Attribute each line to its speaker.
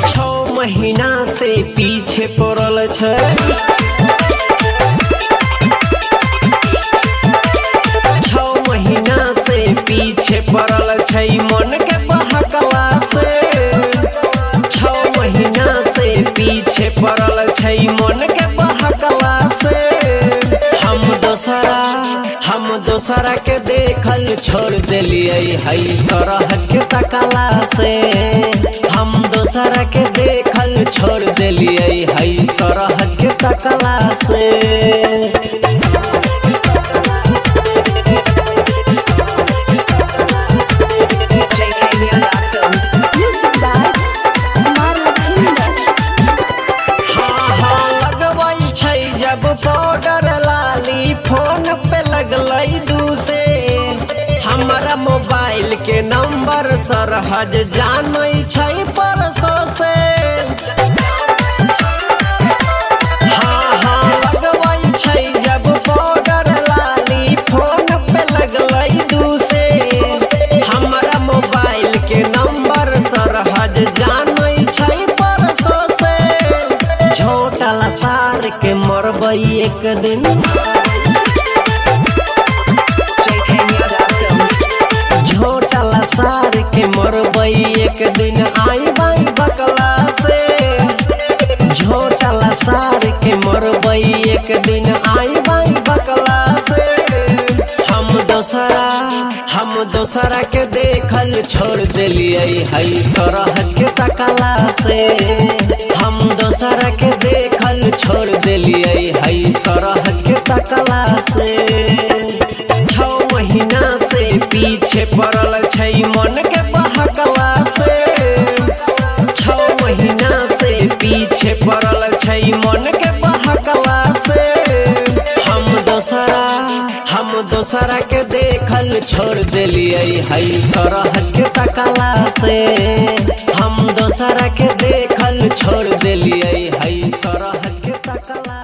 Speaker 1: छह महीना से पीछे पड़ल छै, 6 महीना से पीछे पड़ल छै मन के बहकला से। 6 महीना से पीछे पड़ल छै मन के बहकला से। हम दोसरा के देखल छोड़ देलिए है सरहद के तकला से। हम दोसरा के देखल छोड़ देलिए है सरहद के तकला से। जब पाउडर लाली फोन पे लगलई दूसे, हमारा मोबाइल के नंबर सरहद जानै छै परसों से। हाँ लगवई छै जब पाउडर लाली फोन पे लगलई दूसे, हमारा मोबाइल के नंबर सरहद जानै छै परसों से। झोटा लसार के मरबई एक दिन, झोटा लसार के मरबई एक दिन आई बाई बकला से। झोटा लसार के मरबई एक दिन आई बाई बकला से। हम दोसरा के देखल छोड़ देलिए है सरहद के तकला से। हम दोसरा के देखल छोड़ देलिए है सरहद के तकला से। 6 महीना से पीछे पड़ल छै मन के बहकला से। 6 महीना से पीछे पड़ल छै मन के बहकला से। हम दोसरा के देखल छोड़ देलिए है सरहद के तकला से। हम दोसरा के देखल छोड़ देलिए है सरहद के तकला।